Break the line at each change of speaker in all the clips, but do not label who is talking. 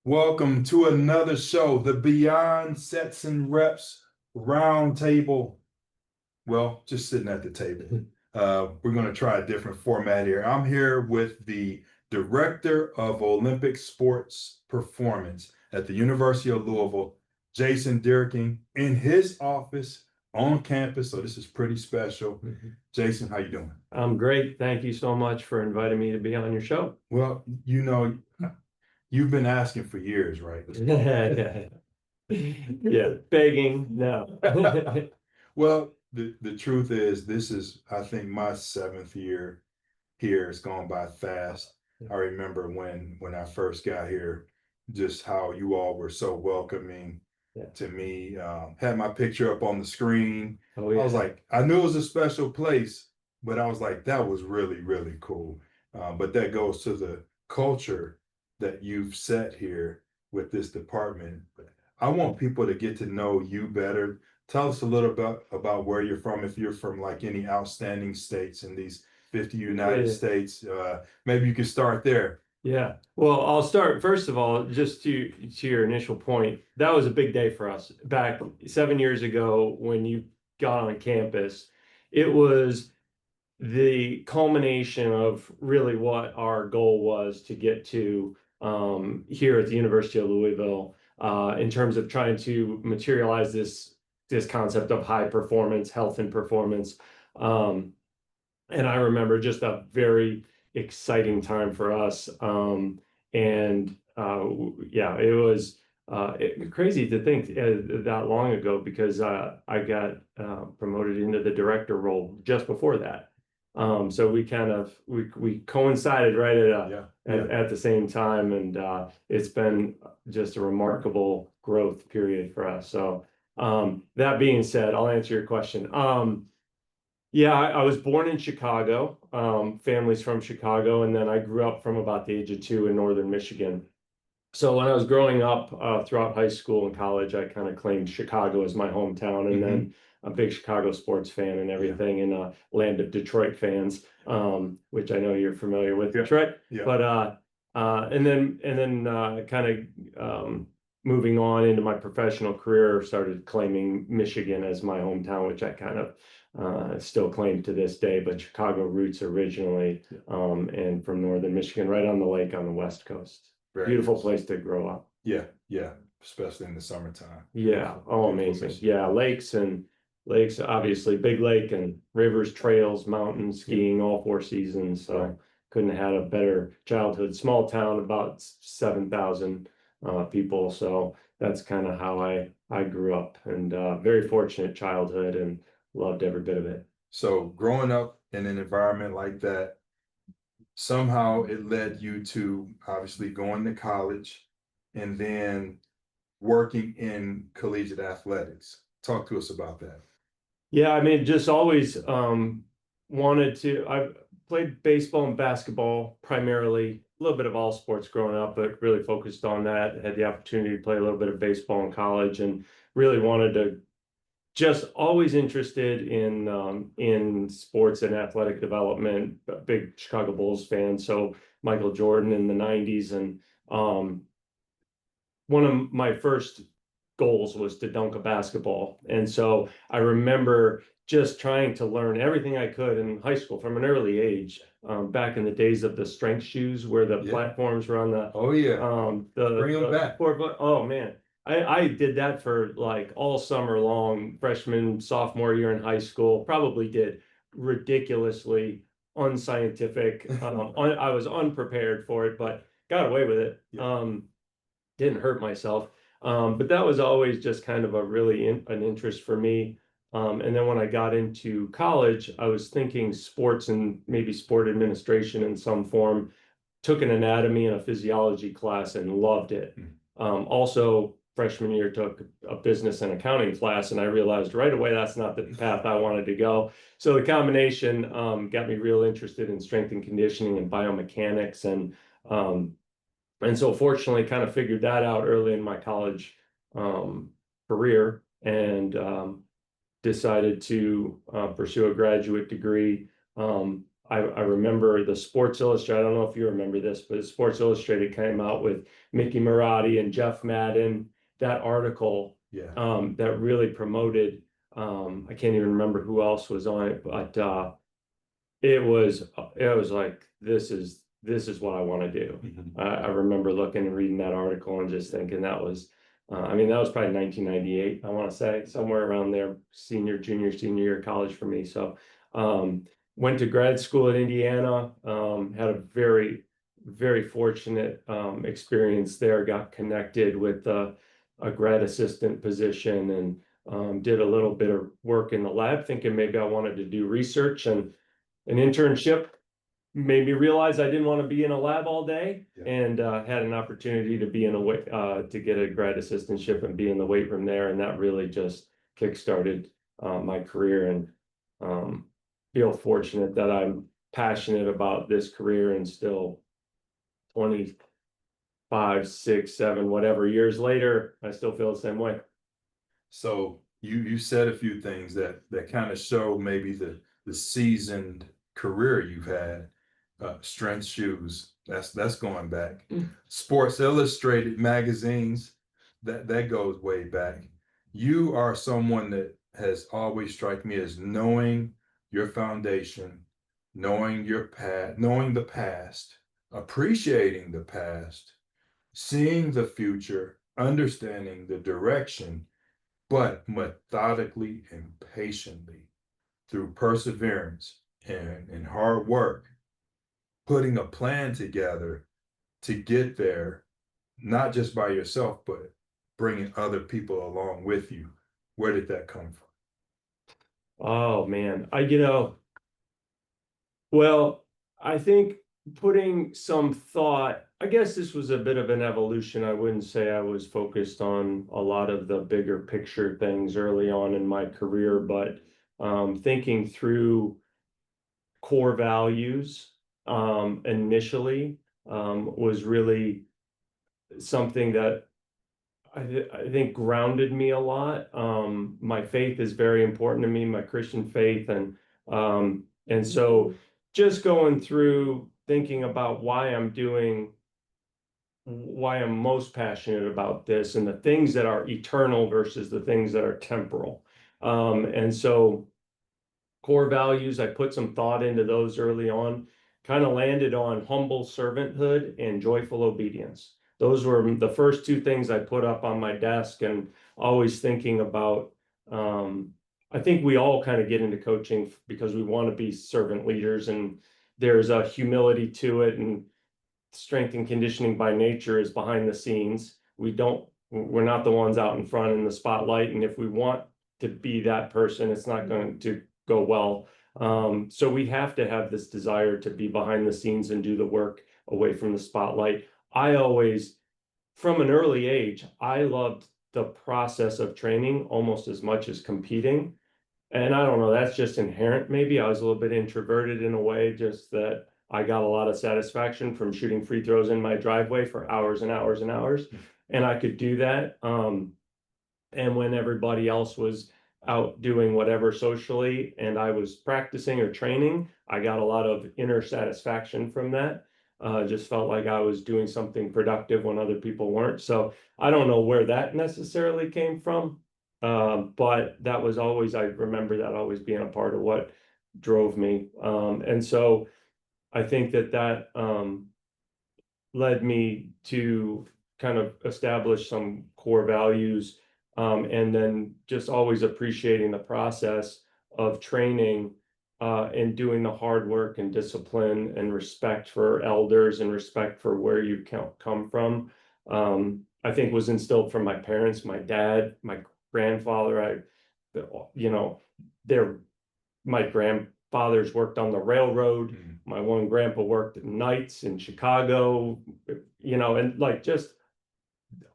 Welcome to another show, the Beyond Sets and Reps Roundtable. Well, just sitting at the table. We're going to try a different format here. I'm here with the Director of Olympic Sports Performance at the University of Louisville, Jason Dierking, in his office on campus. So this is pretty special. Jason, how you doing?
I'm great. Thank you so much for inviting me to be on your show.
Well, you've been asking for years, right?
Yeah, begging, no.
Well, the truth is, this is, I think, my seventh year here. It's gone by fast. I remember when I first got here, just how you all were so welcoming to me. Had my picture up on the screen.
Oh,
I was
yeah.
like, I knew it was a special place, but I was like, that was really, really cool. But that goes to the culture that you've set here with this department. I want people to get to know you better. Tell us a little bit about where you're from, if you're from like any outstanding states in these 50 United
Yeah.
States. Maybe you could start there.
Yeah. Well, I'll start first of all, just to your initial point. That was a big day for us back 7 years ago when you got on campus. It was the culmination of really what our goal was to get to here at the University of Louisville in terms of trying to materialize this concept of high performance, health and performance. Um, and I remember just a very exciting time for us. And yeah, it was crazy to think that long ago because I got promoted into the director role just before that. So we coincided right at the same time, and it's been just a remarkable growth period for us. So that being said, I'll answer your question. Yeah, I was born in Chicago. Family's from Chicago, and then I grew up from about the age of 2 in northern Michigan. So when I was growing up throughout high school and college, I kind of claimed Chicago as my hometown, and then a big Chicago sports fan and everything, and land of Detroit fans, which I know you're familiar with Detroit.
Yeah.
But and then kind of moving on into my professional career, started claiming Michigan as my hometown, which I kind of still claim to this day, but Chicago roots originally, and from northern Michigan, right on the lake on the West Coast.
Very
Beautiful
nice.
place to grow up.
Yeah, yeah, especially in the summertime.
Yeah. Oh,
Beautiful
amazing.
Michigan.
Yeah, lakes, obviously, big lake and rivers, trails, mountains, skiing, all 4 seasons. So
Right.
couldn't have had a better childhood. Small town, about 7,000 people. So that's kind of how I grew up, and very fortunate childhood, and loved every bit of it.
So growing up in an environment like that, somehow it led you to obviously going to college and then working in collegiate athletics. Talk to us about that.
Yeah, I mean, just always wanted to. I played baseball and basketball primarily, a little bit of all sports growing up, but really focused on that. Had the opportunity to play a little bit of baseball in college, and really wanted to, just always interested in sports and athletic development. A big Chicago Bulls fan, so Michael Jordan in the '90s, and um, one of my first goals was to dunk a basketball. And so I remember just trying to learn everything I could in high school from an early age, back in the days of the strength shoes where the platforms were on the,
Oh yeah. Bring them
the
back.
4 foot. Oh man. I did that for like all summer long, freshman, sophomore year in high school, probably did ridiculously unscientific. I was unprepared for it, but got away with it. Didn't hurt myself. But that was always just kind of a really an interest for me. And then when I got into college, I was thinking sports and maybe sport administration in some form. Took an anatomy and a physiology class and loved it. Also, freshman year took a business and accounting class, and I realized right away that's not the path I wanted to go. So the combination got me real interested in strength and conditioning and biomechanics, and so fortunately kind of figured that out early in my college career, and decided to pursue a graduate degree. I remember the Sports Illustrated. I don't know if you remember this, but Sports Illustrated came out with Mickey Marotti and Jeff Madden. That article
Yeah.
that really promoted. I can't even remember who else was on it, but it was like this is what I want to do. I remember looking and reading that article and just thinking that was. I mean, that was probably 1998, I want to say, somewhere around there, junior year of college for me. So, went to grad school at Indiana, had a very fortunate experience there, got connected with a grad assistant position and did a little bit of work in the lab, thinking maybe I wanted to do research, and an internship made me realize I didn't want to be in a lab all day, and had an opportunity to be in to get a grad assistantship and be in the weight room there, and that really just kickstarted my career, and feel fortunate that I'm passionate about this career, and still 25, 6, 7, whatever years later, I still feel the same way.
So you said a few things that kind of show maybe the seasoned career you've had. Strength shoes, that's going back. Sports Illustrated magazines, that goes way back. You are someone that has always struck me as knowing your foundation, knowing your past, knowing the past, appreciating the past, seeing the future, understanding the direction, but methodically and patiently through perseverance and hard work, putting a plan together to get there, not just by yourself, but bringing other people along with you. Where did that come from?
Oh man, well, I think putting some thought, I guess this was a bit of an evolution. I wouldn't say I was focused on a lot of the bigger picture things early on in my career, but thinking through core values initially was really something that I think grounded me a lot. My faith is very important to me, my Christian faith, and so just going through thinking about why I'm most passionate about this, and the things that are eternal versus the things that are temporal. And so core values, I put some thought into those early on, kind of landed on humble servanthood and joyful obedience. Those were the first two things I put up on my desk, and always thinking about. I think we all kind of get into coaching because we want to be servant leaders, and there's a humility to it, and strength and conditioning by nature is behind the scenes. We're not the ones out in front in the spotlight, and if we want to be that person, it's not going to go well. So we have to have this desire to be behind the scenes and do the work away from the spotlight. I always, from an early age, I loved the process of training almost as much as competing. And I don't know, that's just inherent. Maybe I was a little bit introverted in a way, just that I got a lot of satisfaction from shooting free throws in my driveway for hours and hours and hours. And I could do that. And when everybody else was out doing whatever socially and I was practicing or training, I got a lot of inner satisfaction from that. Just felt like I was doing something productive when other people weren't. So I don't know where that necessarily came from. But that was always, I remember that always being a part of what drove me. And so I think that led me to kind of establish some core values, and then just always appreciating the process of training, and doing the hard work and discipline and respect for elders and respect for where you come from. I think was instilled from my parents, my dad, my grandfather. You know, my grandfathers worked on the railroad. My one grandpa worked at nights in Chicago, and like just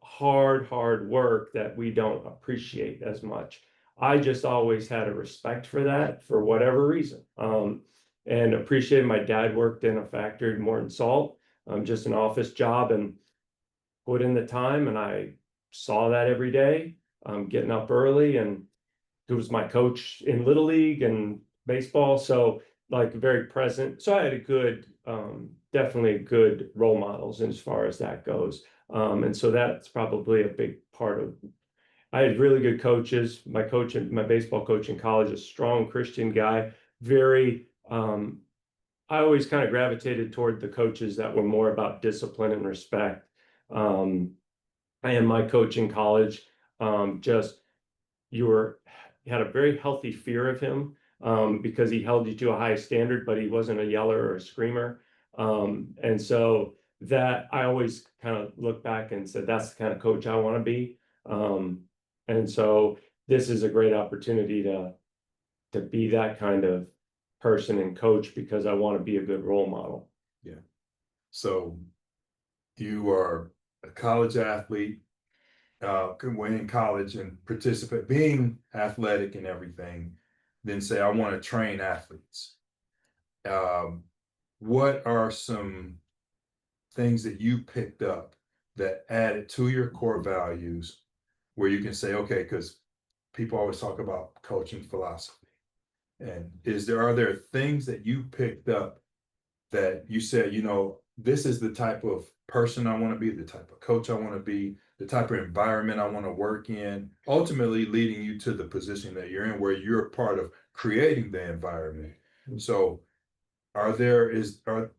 hard work that we don't appreciate as much. I just always had a respect for that for whatever reason. And appreciated. My dad worked in a factory more in salt, just an office job, and put in the time, and I saw that every day, getting up early, and he was my coach in Little League and baseball. So like very present. So I had a good, definitely good role models as far as that goes. And so that's probably a big part of. I had really good coaches. My coach, my baseball coach in college, a strong Christian guy, very. I always kind of gravitated toward the coaches that were more about discipline and respect. Um, and my coach in college, just you were you had a very healthy fear of him, because he held you to a high standard, but he wasn't a yeller or a screamer. And so that I always kind of look back and said, that's the kind of coach I want to be. Um, and so this is a great opportunity to be that kind of person and coach because I want to be a good role model.
Yeah. So you are a college athlete, when in college and participate, being athletic and everything, then say, I want to train athletes. Um, what are some things that you picked up that added to your core values where you can say, okay, because people always talk about coaching philosophy. And are there things that you picked up that you said, this is the type of person I want to be, the type of coach I want to be, the type of environment I want to work in, ultimately leading you to the position that you're in where you're part of creating the environment. So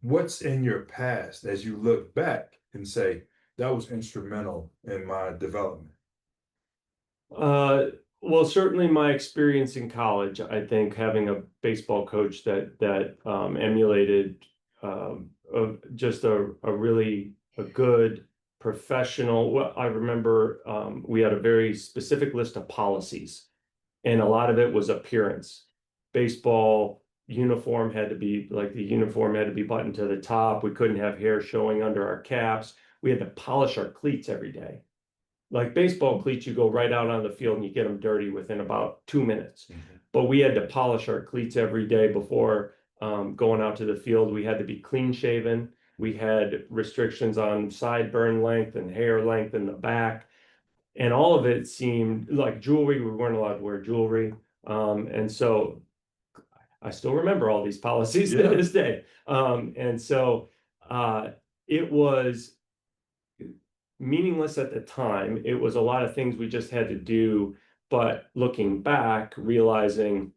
what's in your past as you look back and say, that was instrumental in my development?
Uh, well, certainly my experience in college, I think having a baseball coach that emulated, just a really a good professional. Well, I remember, we had a very specific list of policies, and a lot of it was appearance. Baseball uniform had to be like the uniform had to be buttoned to the top. We couldn't have hair showing under our caps. We had to polish our cleats every day. Like baseball cleats, you go right out on the field and you get them dirty within about 2 minutes.
Mm-hmm.
But we had to polish our cleats every day before, going out to the field. We had to be clean shaven. We had restrictions on sideburn length and hair length in the back. And all of it seemed like jewelry. We weren't allowed to wear jewelry. And so I still remember all these policies to this day. And so it was meaningless at the time. It was a lot of things we just had to do, but looking back, realizing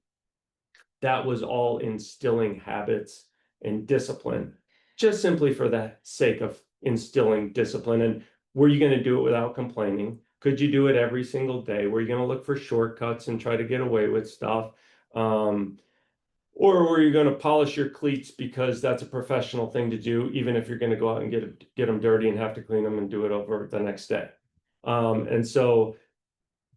that was all instilling habits and discipline, just simply for the sake of instilling discipline. And were you going to do it without complaining? Could you do it every single day? Were you going to look for shortcuts and try to get away with stuff? Or were you going to polish your cleats because that's a professional thing to do, even if you're going to go out and get them dirty and have to clean them and do it over the next day? And so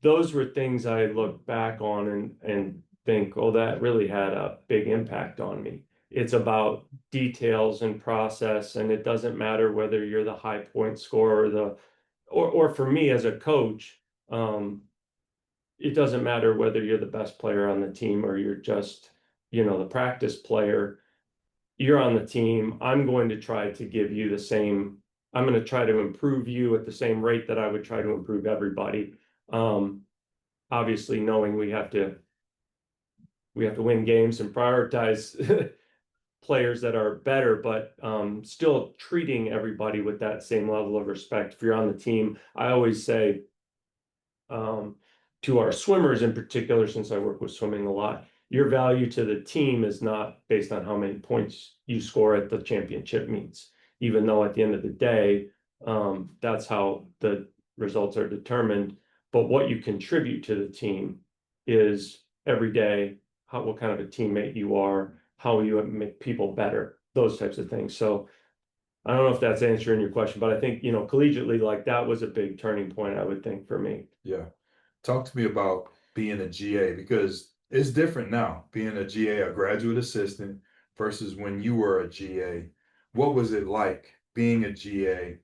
those were things I look back on and think, oh, that really had a big impact on me. It's about details and process, and it doesn't matter whether you're the high point scorer or for me as a coach, it doesn't matter whether you're the best player on the team or you're just, the practice player. You're on the team. I'm going to try to give you the same. I'm going to try to improve you at the same rate that I would try to improve everybody. Obviously, knowing we have to win games and prioritize players that are better, but still treating everybody with that same level of respect. If you're on the team, I always say, to our swimmers in particular, since I work with swimming a lot, your value to the team is not based on how many points you score at the championship meets, even though at the end of the day, that's how the results are determined. But what you contribute to the team is every day, what kind of a teammate you are, how you make people better, those types of things. So I don't know if that's answering your question, but I think, collegiately, like that was a big turning point, I would think, for me.
Yeah. Talk to me about being a GA because it's different now, being a GA, a graduate assistant, versus when you were a GA. What was it like being a GA?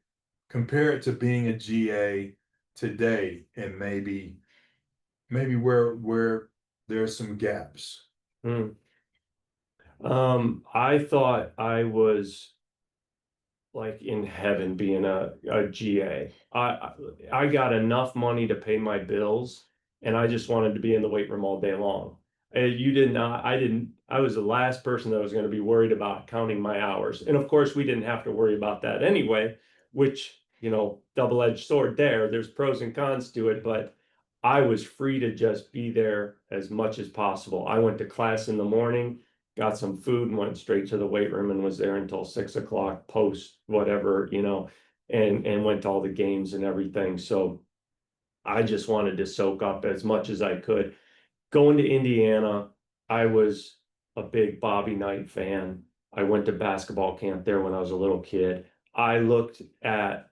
Compare it to being a GA today, and maybe where there's some gaps.
Mm. I thought I was like in heaven being a GA. I got enough money to pay my bills, and I just wanted to be in the weight room all day long. You did not, I didn't, I was the last person that was going to be worried about counting my hours. And of course, we didn't have to worry about that anyway, which, double-edged sword there. There's pros and cons to it, but I was free to just be there as much as possible. I went to class in the morning, got some food, and went straight to the weight room and was there until 6 o'clock post whatever, and went to all the games and everything. So I just wanted to soak up as much as I could. Going to Indiana, I was a big Bobby Knight fan. I went to basketball camp there when I was a little kid. I looked at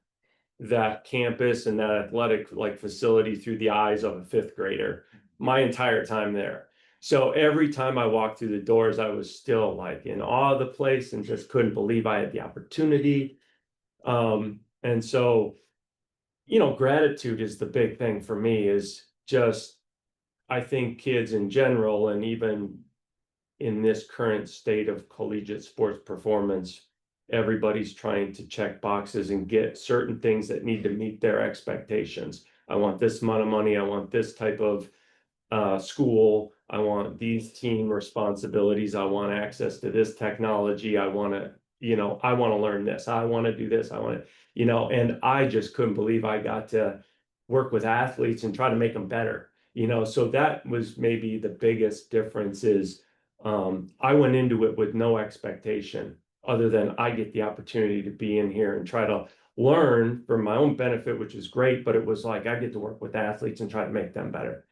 that campus and that athletic facility through the eyes of a fifth grader my entire time there. So every time I walked through the doors, I was still like in awe of the place and just couldn't believe I had the opportunity. And so, gratitude is the big thing for me is just, I think kids in general, and even in this current state of collegiate sports performance, everybody's trying to check boxes and get certain things that need to meet their expectations. I want this amount of money. I want this type of school. I want these team responsibilities. I want access to this technology. I want to, I want to learn this. I want to do this. I want to, and I just couldn't believe I got to work with athletes and try to make them better. So that was maybe the biggest difference is I went into it with no expectation other than I get the opportunity to be in here and try to learn for my own benefit, which is great, but it was like I get to work with athletes and try to make them better.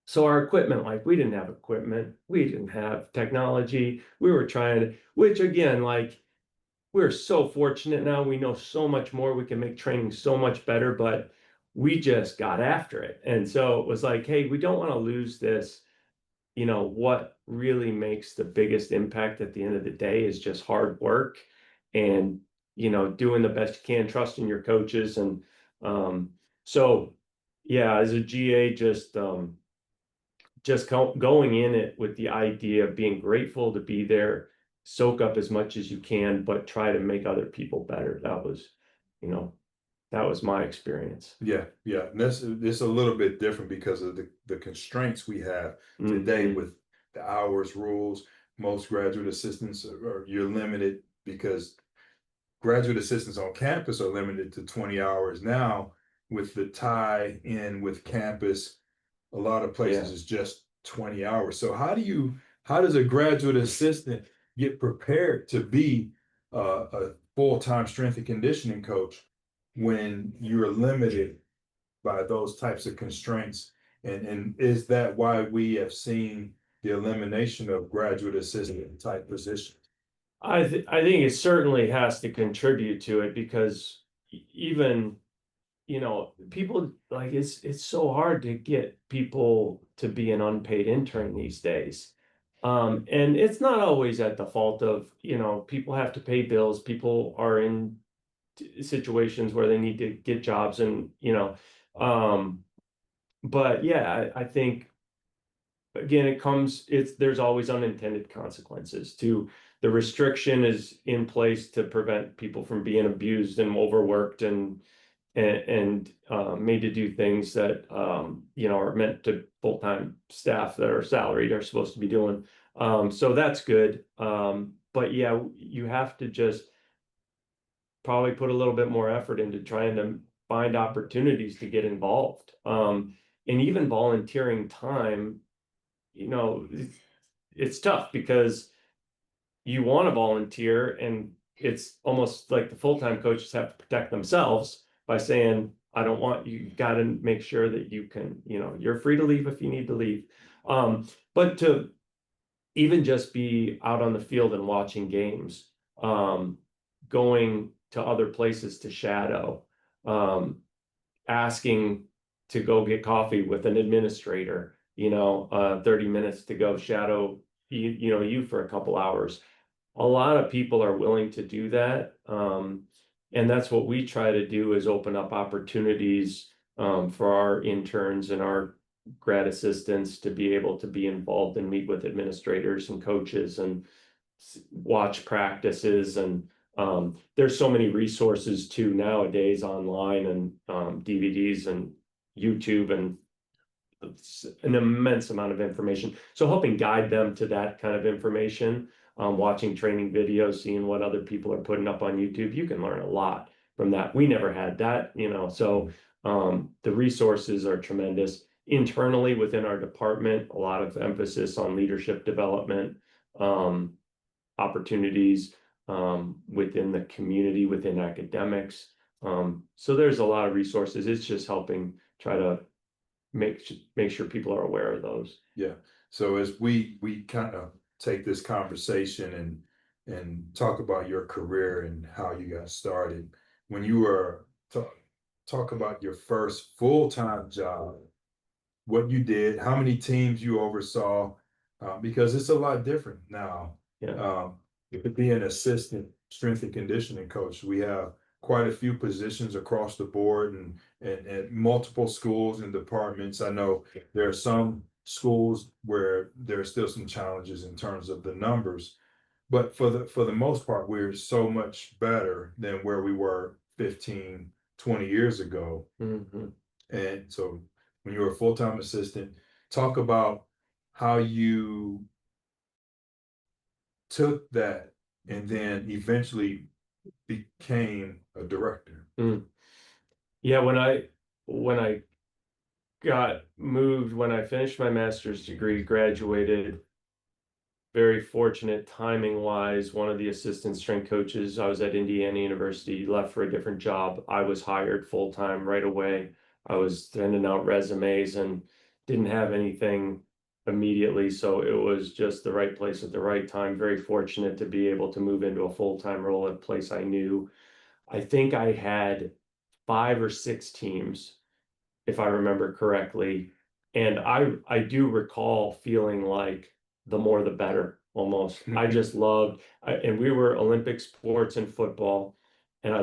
So our equipment, like we didn't have equipment, we didn't have technology. We were trying to, which again, like we're so fortunate now. We know so much more. We can make training so much better, but we just got after it. And so it was like, hey, we don't want to lose this. What really makes the biggest impact at the end of the day is just hard work and, doing the best you can, trusting your coaches. And so, yeah, as a GA, just going in it with the idea of being grateful to be there, soak up as much as you can, but try to make other people better. You know, that was my experience.
Yeah, yeah. And this a little bit different because of the constraints we have today
Mhm.
with the hours rules. Most graduate assistants you're limited because graduate assistants on campus are limited to 20 hours now. With the tie in with campus, a lot of places
Yeah.
is just 20 hours. So how does a graduate assistant get prepared to be a full-time strength and conditioning coach when you're limited by those types of constraints? And is that why we have seen the elimination of graduate assistant type positions?
I think it certainly has to contribute to it because even, people like it's so hard to get people to be an unpaid intern these days. And it's not always at the fault of, people have to pay bills, people are in situations where they need to get jobs and, um, but yeah, I think again, there's always unintended consequences to the restriction is in place to prevent people from being abused and overworked and made to do things that are meant to full-time staff that are salaried are supposed to be doing. So that's good. But yeah, you have to just probably put a little bit more effort into trying to find opportunities to get involved. And even volunteering time, it's tough because you want to volunteer and it's almost like the full-time coaches have to protect themselves by saying, I don't want you got to make sure that you can, you're free to leave if you need to leave. But to even just be out on the field and watching games, going to other places to shadow, asking to go get coffee with an administrator, 30 minutes to go shadow you for a couple hours. A lot of people are willing to do that. And that's what we try to do is open up opportunities for our interns and our grad assistants to be able to be involved and meet with administrators and coaches and watch practices. And there's so many resources too nowadays online and DVDs and YouTube and an immense amount of information. So helping guide them to that kind of information, watching training videos, seeing what other people are putting up on YouTube, you can learn a lot from that. We never had that, so the resources are tremendous. Internally within our department, a lot of emphasis on leadership development, opportunities within the community, within academics. So there's a lot of resources. It's just helping try to make sure people are aware of those.
Yeah. So as we kind of take this conversation and talk about your career and how you got started, when you were talk about your first full-time job, what you did, how many teams you oversaw, because it's a lot different now.
Yeah.
To be an assistant strength and conditioning coach, we have quite a few positions across the board and multiple schools and departments. I know there are some schools where there are still some challenges in terms of the numbers, but for the most part, we're so much better than where we were 15, 20 years ago.
Mm-hmm.
And so when you were a full-time assistant, talk about how you took that and then eventually became a director.
Mm. Yeah, when I got moved, when I finished my master's degree, graduated, very fortunate timing wise, one of the assistant strength coaches, I was at Indiana University, left for a different job. I was hired full time right away. I was sending out resumes and didn't have anything immediately, so it was just the right place at the right time. Very fortunate to be able to move into a full-time role at a place I knew. I think I had 5 or 6 teams, if I remember correctly. And I do recall feeling like the more the better almost. I just loved, and we were Olympic sports and football. And I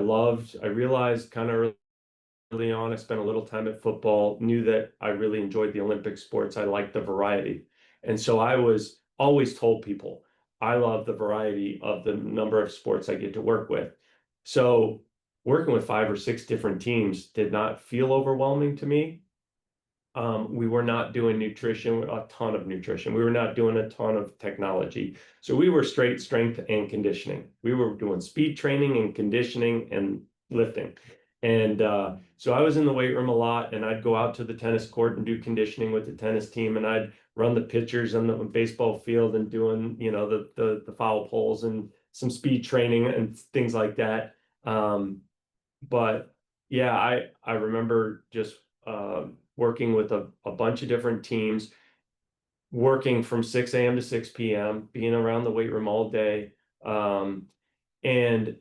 realized kind of early on, I spent a little time at football, knew that I really enjoyed the Olympic sports. I liked the variety. And so I was always told people, I love the variety of the number of sports I get to work with. So working with 5 or 6 different teams did not feel overwhelming to me. We were not doing nutrition, a ton of nutrition. We were not doing a ton of technology. So we were straight strength and conditioning. We were doing speed training and conditioning and lifting. And so I was in the weight room a lot, and I'd go out to the tennis court and do conditioning with the tennis team, and I'd run the pitchers on the baseball field and doing, the foul poles and some speed training and things like that. But yeah, I remember just working with a bunch of different teams, working from 6 a.m. to 6 p.m., being around the weight room all day. And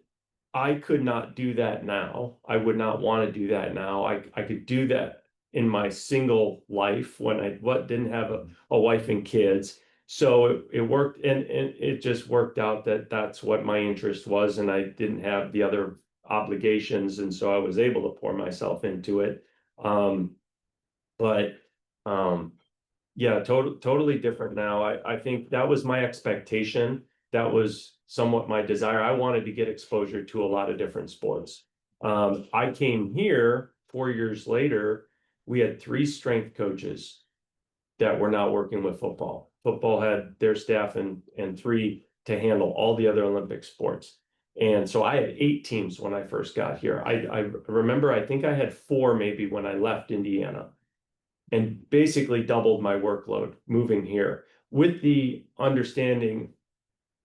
I could not do that now. I would not want to do that now. I could do that in my single life when I didn't have a wife and kids. So it worked, and it just worked out that that's what my interest was, and I didn't have the other obligations, and so I was able to pour myself into it. But yeah, totally different now. I think that was my expectation. That was somewhat my desire. I wanted to get exposure to a lot of different sports. I came here 4 years later. We had 3 strength coaches that were not working with football. Football had their staff and 3 to handle all the other Olympic sports. And so I had 8 teams when I first got here. I remember, I think I had 4 maybe when I left Indiana, and basically doubled my workload moving here with the understanding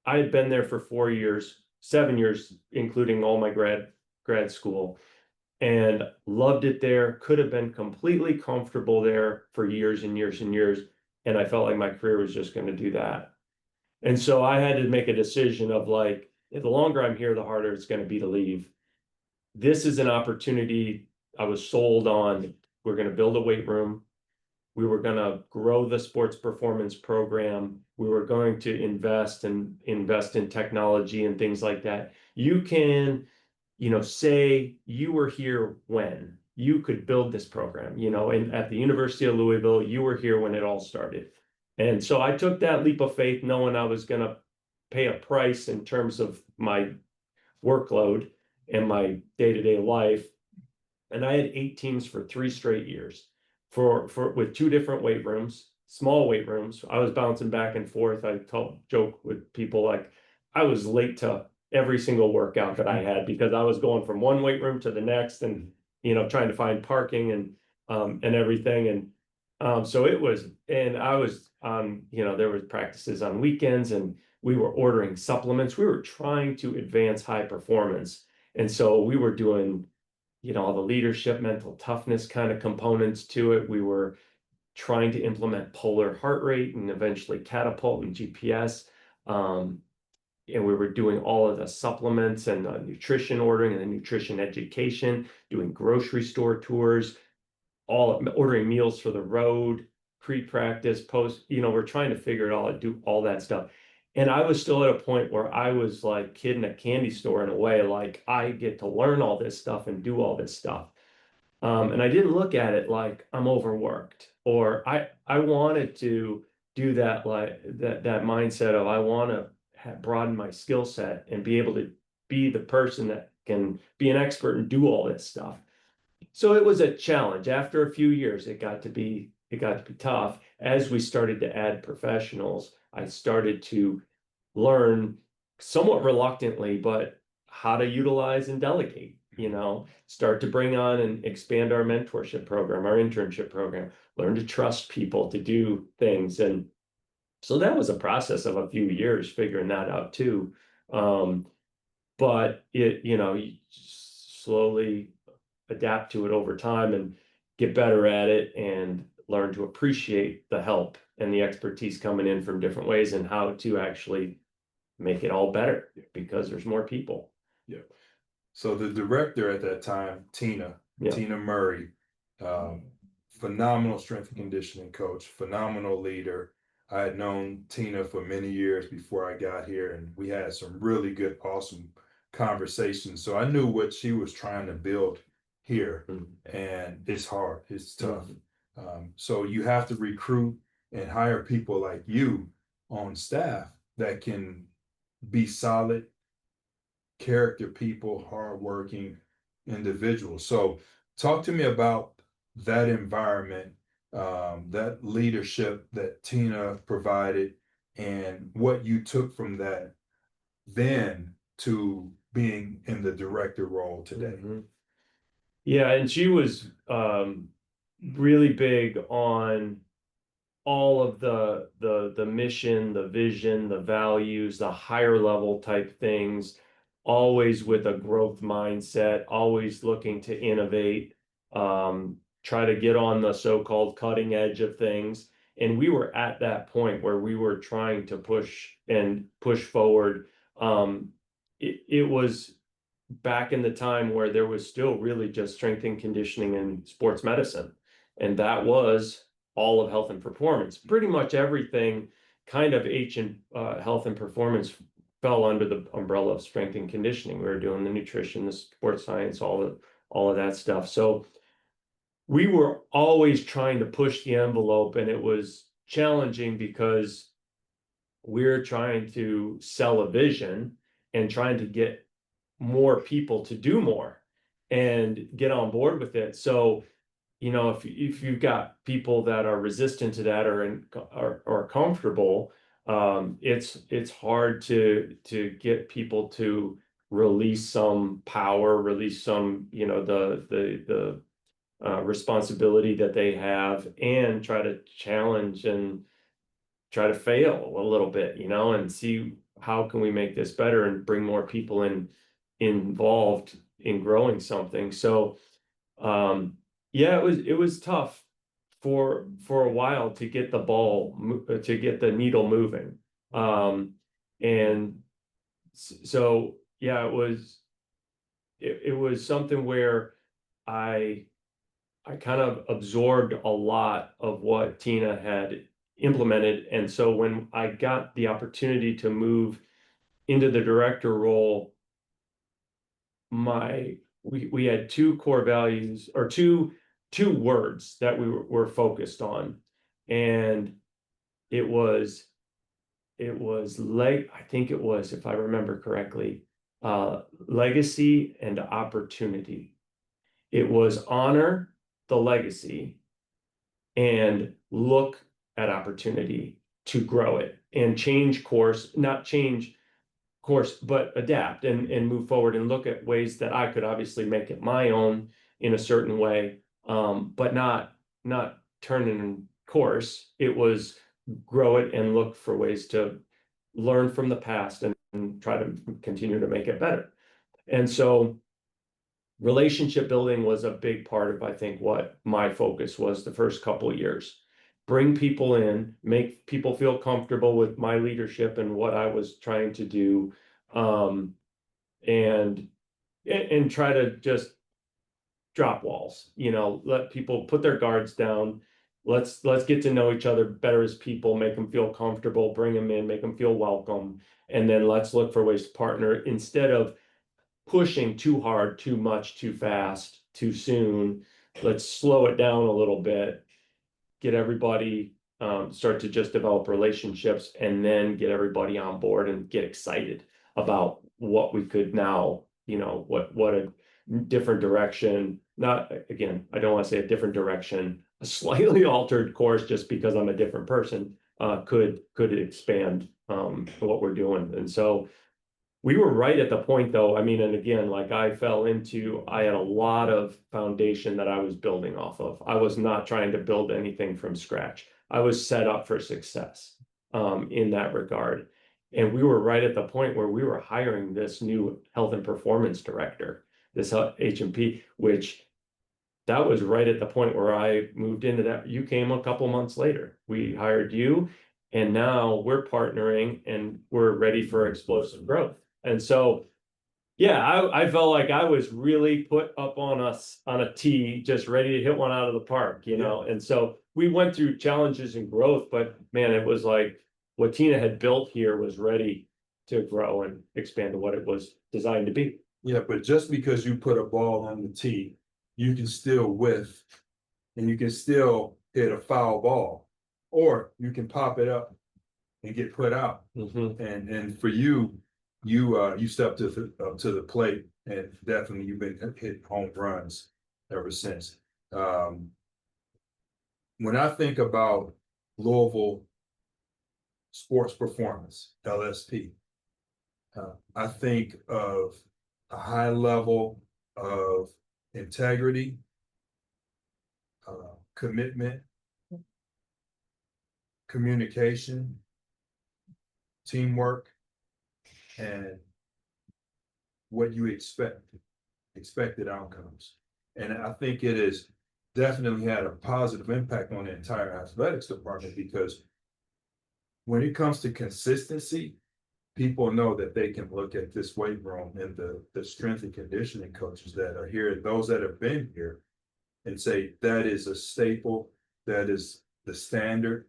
I had been there for 4 years, 7 years, including all my grad school, and loved it there, could have been completely comfortable there for years and years and years. And I felt like my career was just going to do that. And so I had to make a decision of like, the longer I'm here, the harder it's going to be to leave. This is an opportunity. I was sold on, we're going to build a weight room. We were going to grow the sports performance program. We were going to invest in technology and things like that. You can, say you were here when you could build this program, and at the University of Louisville, you were here when it all started. And so I took that leap of faith, knowing I was going to pay a price in terms of my workload and my day-to-day life. And I had 8 teams for 3 straight years. with two different weight rooms, small weight rooms. I was bouncing back and forth. I joke with people like I was late to every single workout that I had because I was going from one weight room to the next and trying to find parking and everything. And so it was, and I was on, there was practices on weekends and we were ordering supplements. We were trying to advance high performance. And so we were doing, all the leadership, mental toughness kind of components to it. We were trying to implement polar heart rate and eventually catapult and GPS. And we were doing all of the supplements and the nutrition ordering and the nutrition education, doing grocery store tours, all ordering meals for the road, pre-practice, post, we're trying to figure it all out, do all that stuff. And I was still at a point where I was like kid in a candy store in a way, like I get to learn all this stuff and do all this stuff. And I didn't look at it like I'm overworked or I wanted to do that, like that mindset of I want to broaden my skill set and be able to be the person that can be an expert and do all this stuff. So it was a challenge. After a few years, it got to be tough. As we started to add professionals, I started to learn somewhat reluctantly, but how to utilize and delegate, start to bring on and expand our mentorship program, our internship program, learn to trust people to do things. And so that was a process of a few years figuring that out too. But you slowly adapt to it over time and get better at it and learn to appreciate the help and the expertise coming in from different ways and how to actually make it all better because there's more people.
Yeah. So the director at that time, Tina Murray, phenomenal strength and conditioning coach, phenomenal leader. I had known Tina for many years before I got here, and we had some really good, awesome conversations. So I knew what she was trying to build here, and it's hard, it's tough. So you have to recruit and hire people like you on staff that can be solid character people, hardworking individuals. So talk to me about that environment, that leadership that Tina provided, and what you took from that then to being in the director role today.
Yeah, and she was really big on all of the mission, the vision, the values, the higher level type things, always with a growth mindset, always looking to innovate, try to get on the so-called cutting edge of things. And we were at that point where we were trying to push forward. It was back in the time where there was still really just strength and conditioning and sports medicine. And that was all of health and performance. Pretty much everything kind of health and performance fell under the umbrella of strength and conditioning. We were doing the nutrition, the sports science, all of that stuff. So we were always trying to push the envelope, and it was challenging because we're trying to sell a vision and trying to get more people to do more and get on board with it. So, if you've got people that are resistant to that or comfortable, it's hard to get people to release some power, release some, the responsibility that they have, and try to challenge and try to fail a little bit, and see how can we make this better and bring more people involved in growing something. So yeah, it was tough for a while to get to get the needle moving. And so yeah, it was something where I kind of absorbed a lot of what Tina had implemented. And so when I got the opportunity to move into the director role, we had two core values, or two words that we were focused on, and it was I think it was, if I remember correctly, legacy and opportunity. It was honor the legacy and look at opportunity to grow it and change course, not change course, but adapt and move forward and look at ways that I could obviously make it my own in a certain way, but not turn in course. It was grow it and look for ways to learn from the past and try to continue to make it better. And so relationship building was a big part of, I think, what my focus was the first couple of years. Bring people in, make people feel comfortable with my leadership and what I was trying to do, and try to just drop walls. Let people put their guards down. Let's get to know each other better as people, make them feel comfortable, bring them in, make them feel welcome, and then let's look for ways to partner instead of pushing too hard, too much, too fast, too soon. Let's slow it down a little bit, get everybody, start to just develop relationships, and then get everybody on board and get excited about what we could now, what a different direction, not, again, I don't want to say a different direction, a slightly altered course just because I'm a different person, could expand what we're doing. And so we were right at the point though, I mean, and again, like I had a lot of foundation that I was building off of. I was not trying to build anything from scratch. I was set up for success in that regard. And we were right at the point where we were hiring this new health and performance director, this H&P, which that was right at the point where I moved into that. You came a couple months later. We hired you, and now we're partnering and we're ready for explosive growth. And so, yeah, I felt like I was really put up on a tee, just ready to hit one out of the park, And so we went through challenges and growth, but man, it was like what Tina had built here was ready to grow and expand to what it was designed to be.
Yeah, but just because you put a ball on the tee, you can still whiff and you can still hit a foul ball, or you can pop it up and get put out.
Mhm.
And for you, you stepped up to the plate, and definitely you've been hitting home runs ever since. When I think about Louisville sports performance, LSP, I think of a high level of integrity, commitment, communication, teamwork, and what you expected outcomes. And I think it has definitely had a positive impact on the entire athletics department, because when it comes to consistency, people know that they can look at this weight room and the strength and conditioning coaches that are here, those that have been here, and say that is a staple, that is the standard,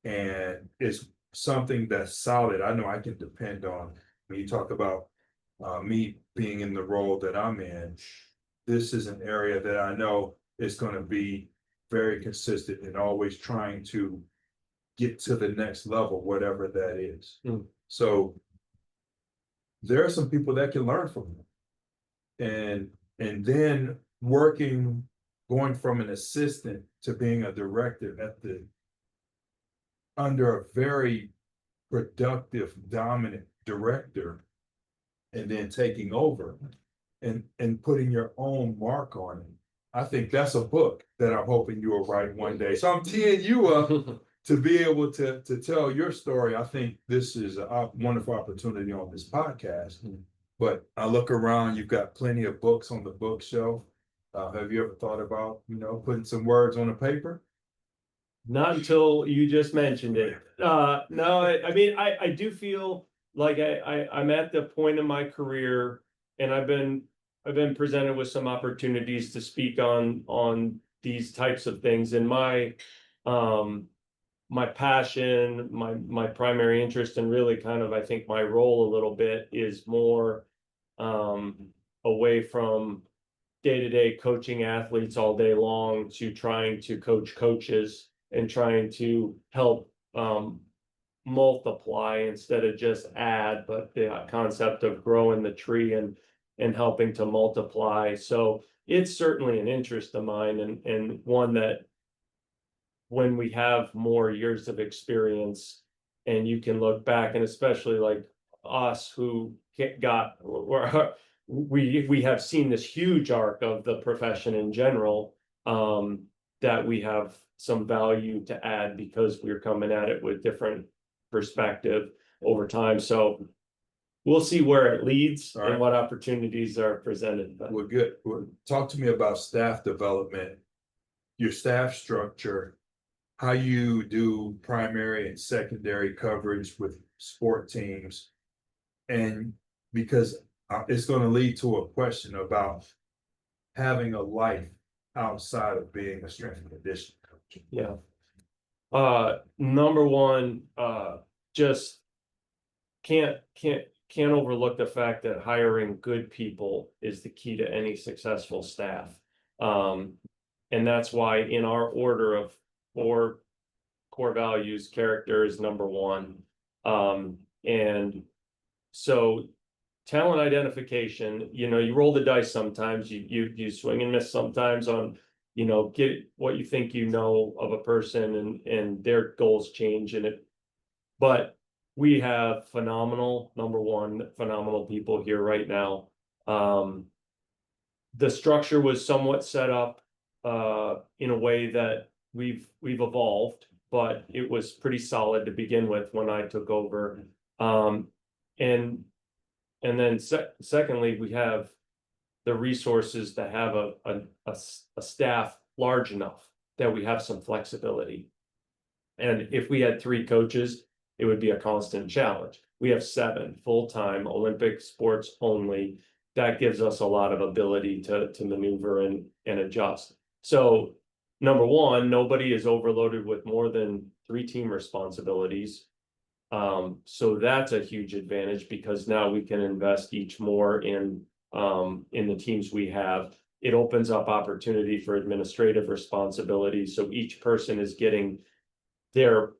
and it's something that's solid. I know I can depend on. When you talk about me being in the role that I'm in, this is an area that I know is going to be very consistent and always trying to get to the next level, whatever that is. So there are some people that can learn from them, and then going from an assistant to being a director under a very productive, dominant director, and then taking over and putting your own mark on it. I think that's a book that I'm hoping you will write one day. So I'm teeing you up to be able to tell your story. I think this is a wonderful opportunity on this podcast. But I look around, you've got plenty of books on the bookshelf. Have you ever thought about, putting some words on a paper?
Not until you just mentioned it. No, I mean, I do feel like I'm at the point in my career, and I've been presented with some opportunities to speak on these types of things. And my passion, my primary interest, and really kind of, I think my role a little bit is more away from day-to-day coaching athletes all day long to trying to coach coaches and trying to help multiply instead of just add, but the concept of growing the tree and helping to multiply. So it's certainly an interest of mine, and one that when we have more years of experience and you can look back, and especially like us who we have seen this huge arc of the profession in general, that we have some value to add because we're coming at it with different perspective over time. So we'll see where it leads
All right.
and what opportunities are presented. But
Well, good. Well, talk to me about staff development, your staff structure, how you do primary and secondary coverage with sport teams. And because it's going to lead to a question about having a life outside of being a strength and conditioning coach.
yeah. Number one, just can't overlook the fact that hiring good people is the key to any successful staff. And that's why in our order of 4 core values, character is number 1. And so talent identification, you roll the dice sometimes, you swing and miss sometimes on, get what you think of a person, and their goals change in it. But we have phenomenal people here right now. The structure was somewhat set up in a way that we've evolved, but it was pretty solid to begin with when I took over. And then secondly, we have the resources to have a staff large enough that we have some flexibility. And if we had 3 coaches, it would be a constant challenge. We have 7 full-time Olympic sports only. That gives us a lot of ability to maneuver and adjust. So number 1, nobody is overloaded with more than 3 team responsibilities. So that's a huge advantage because now we can invest each more in the teams we have. It opens up opportunity for administrative responsibilities. So each person is getting the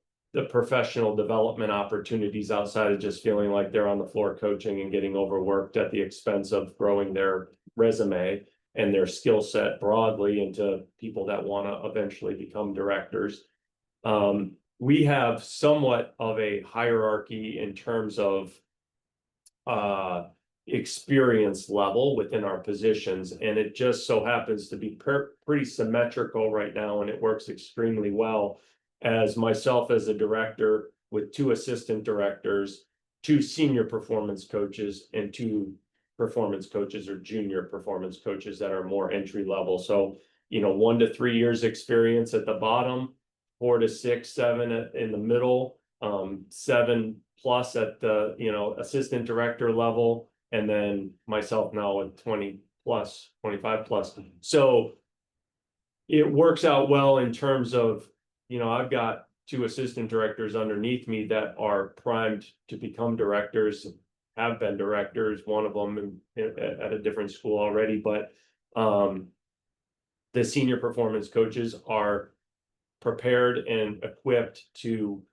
professional development opportunities outside of just feeling like they're on the floor coaching and getting overworked at the expense of growing their resume and their skill set broadly into people that want to eventually become directors. We have somewhat of a hierarchy in terms of experience level within our positions, and it just so happens to be pretty symmetrical right now, and it works extremely well. As myself as a director with 2 assistant directors, 2 senior performance coaches, and 2 performance coaches or junior performance coaches that are more entry level. So 1 to 3 years experience at the bottom, 4 to 6, 7 in the middle, 7 plus at the assistant director level, and then myself now with 20 plus, 25 plus. So it works out well in terms of, I've got 2 assistant directors underneath me that are primed to become directors, have been directors, one of them at a different school already, but the senior performance coaches are prepared and equipped to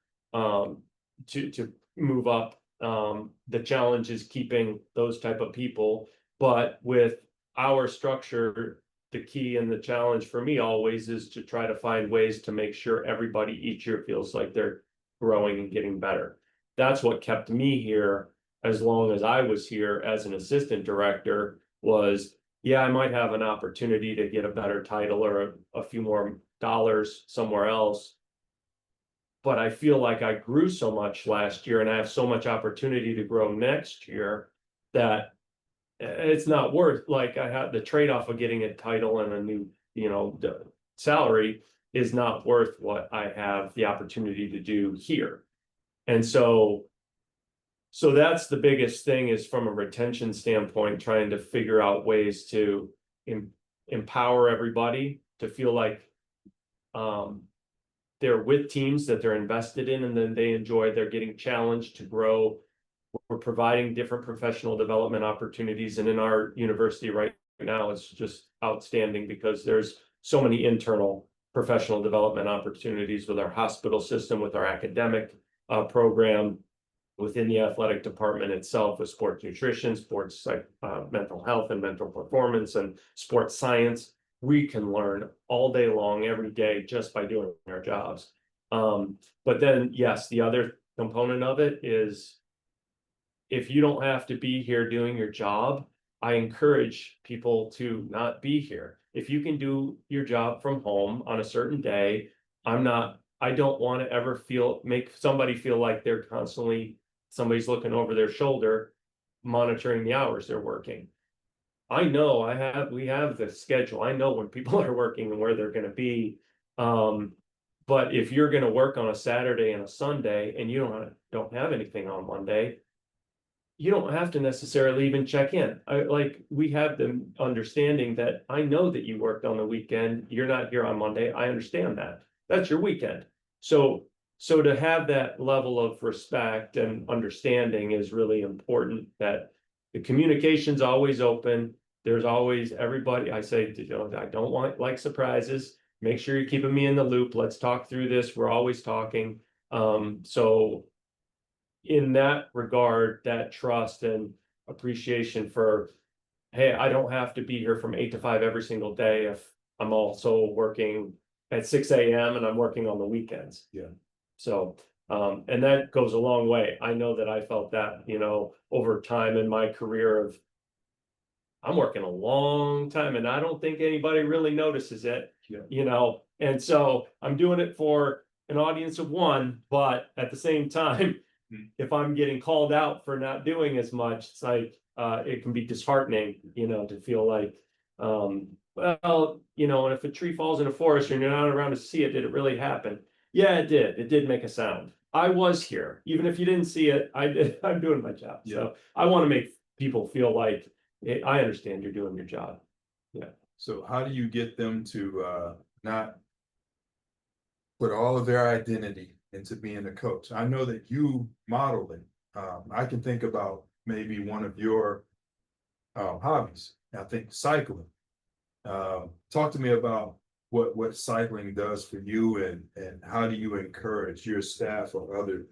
move up. The challenge is keeping those type of people, but with our structure, the key and the challenge for me always is to try to find ways to make sure everybody each year feels like they're growing and getting better. That's what kept me here as long as I was here as an assistant director was, yeah, I might have an opportunity to get a better title or a few more dollars somewhere else, but I feel like I grew so much last year and I have so much opportunity to grow next year that it's not worth, like, I had the trade-off of getting a title and a new salary is not worth what I have the opportunity to do here. And so that's the biggest thing, is from a retention standpoint, trying to figure out ways to empower everybody to feel like they're with teams that they're invested in and then they enjoy, they're getting challenged to grow. We're providing different professional development opportunities, and in our university right now, it's just outstanding because there's so many internal professional development opportunities with our hospital system, with our academic program, within the athletic department itself, with sports nutrition, sports mental health and mental performance, and sports science. we can learn all day long, every day, just by doing our jobs. But then, yes, the other component of it is if you don't have to be here doing your job, I encourage people to not be here. If you can do your job from home on a certain day, I don't want to ever make somebody feel like they're constantly, somebody's looking over their shoulder, monitoring the hours they're working. I know we have the schedule. I know when people are working and where they're going to be. But if you're going to work on a Saturday and a Sunday and you don't have anything on Monday, you don't have to necessarily even check in. We have the understanding that I know that you worked on the weekend. You're not here on Monday. I understand that. That's your weekend. So to have that level of respect and understanding is really important, that the communication's always open. There's always everybody. I say, I don't want like surprises. Make sure you're keeping me in the loop. Let's talk through this. We're always talking. So in that regard, that trust and appreciation for, hey, I don't have to be here from 8 to 5 every single day if I'm also working at 6 a.m. and I'm working on the weekends.
Yeah.
So, and that goes a long way. I know that I felt that, over time in my career of, I'm working a long time and I don't think anybody really notices it, and so I'm doing it for an audience of one, but at the same time, if I'm getting called out for not doing as much, it's like, it can be disheartening, to feel like, and if a tree falls in a forest and you're not around to see it, did it really happen? Yeah, it did. It did make a sound. I was here. Even if you didn't see it, I did. I'm doing my job. Yeah. So I want to make people feel like, hey, I understand you're doing your job. Yeah.
So how do you get them to not put all of their identity into being a coach? I know that you model it. I can think about maybe one of your hobbies. I think cycling. Talk to me about what cycling does for you, and how do you encourage your staff or other